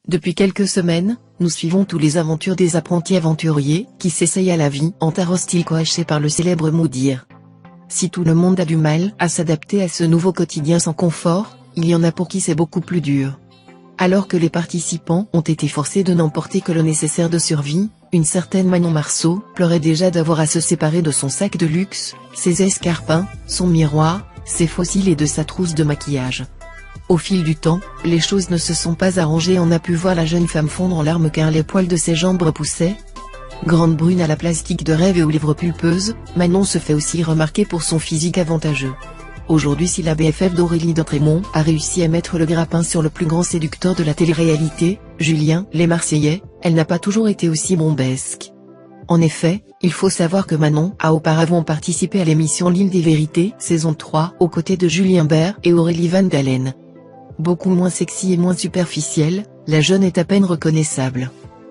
Depuis quelques semaines, nous suivons tous les aventures des apprentis aventuriers qui s'essayent à la vie en terre hostile coachés par le célèbre mot dire. Si tout le monde a du mal à s'adapter à ce nouveau quotidien sans confort, il y en a pour qui c'est beaucoup plus dur. Alors que les participants ont été forcés de n'emporter que le nécessaire de survie, une certaine Manon Marceau pleurait déjà d'avoir à se séparer de son sac de luxe, ses escarpins, son miroir, ses fossiles et de sa trousse de maquillage. Au fil du temps, les choses ne se sont pas arrangées. On a pu voir la jeune femme fondre en larmes car les poils de ses jambes repoussaient. Grande brune à la plastique de rêve et aux lèvres pulpeuses, Manon se fait aussi remarquer pour son physique avantageux. Aujourd'hui, si la BFF d'Aurélie Dotremont a réussi à mettre le grappin sur le plus grand séducteur de la télé-réalité, Julien, les Marseillais, elle n'a pas toujours été aussi bombesque. En effet, il faut savoir que Manon a auparavant participé à l'émission L'Île des Vérités, saison 3, aux côtés de Julien Bert et Aurélie Van Dalen. Beaucoup moins sexy et moins superficielle, la jeune est à peine reconnaissable.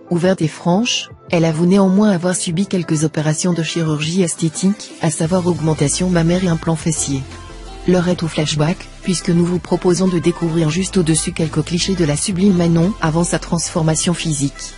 Ouverte et franche, elle avoue néanmoins avoir subi quelques opérations de chirurgie esthétique, à savoir augmentation mammaire et implant fessier. L'heure est au flashback, puisque nous vous proposons de découvrir juste au-dessus quelques clichés de la sublime Manon avant sa transformation physique.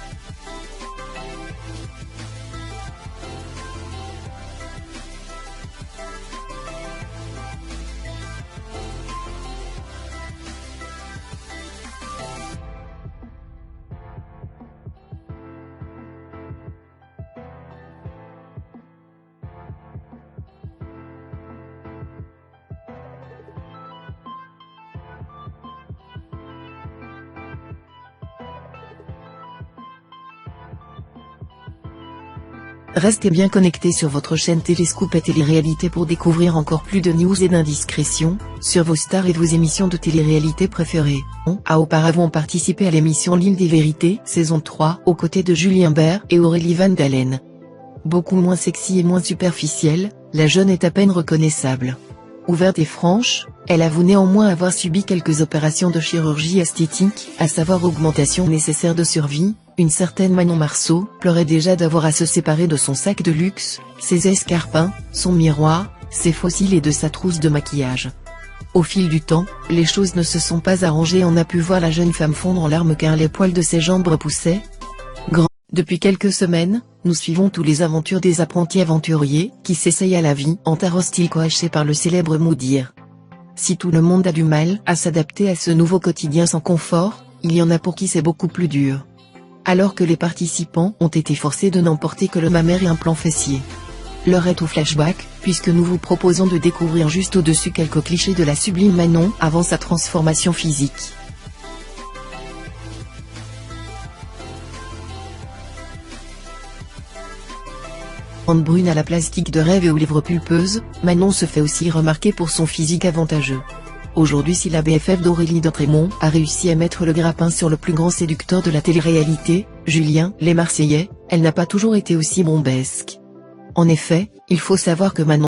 Restez bien connectés sur votre chaîne Téléscoop et Télé-réalité pour découvrir encore plus de news et d'indiscrétions sur vos stars et vos émissions de télé-réalité préférées. On a auparavant participé à l'émission L'Île des Vérités, saison 3, aux côtés de Julien Bert et Aurélie Van Dalen. Beaucoup moins sexy et moins superficielle, la jeune est à peine reconnaissable. Ouverte et franche, elle avoue néanmoins avoir subi quelques opérations de chirurgie esthétique, à savoir augmentation nécessaire de survie. Une certaine Manon Marceau pleurait déjà d'avoir à se séparer de son sac de luxe, ses escarpins, son miroir, ses fossiles et de sa trousse de maquillage. Au fil du temps, les choses ne se sont pas arrangées. On a pu voir la jeune femme fondre en larmes car les poils de ses jambes repoussaient. Depuis quelques semaines, nous suivons tous les aventures des apprentis aventuriers qui s'essayent à la vie en terre hostile coachés par le célèbre mot dire. Si tout le monde a du mal à s'adapter à ce nouveau quotidien sans confort, il y en a pour qui c'est beaucoup plus dur. Alors que les participants ont été forcés de n'emporter que le mammaire et implant fessier. L'heure est au flashback, puisque nous vous proposons de découvrir juste au-dessus quelques clichés de la sublime Manon avant sa transformation physique. Grande brune à la plastique de rêve et aux lèvres pulpeuses, Manon se fait aussi remarquer pour son physique avantageux. Aujourd'hui, si la BFF d'Aurélie Dotremont a réussi à mettre le grappin sur le plus grand séducteur de la télé-réalité, Julien, les Marseillais, elle n'a pas toujours été aussi bombesque. En effet, il faut savoir que Manon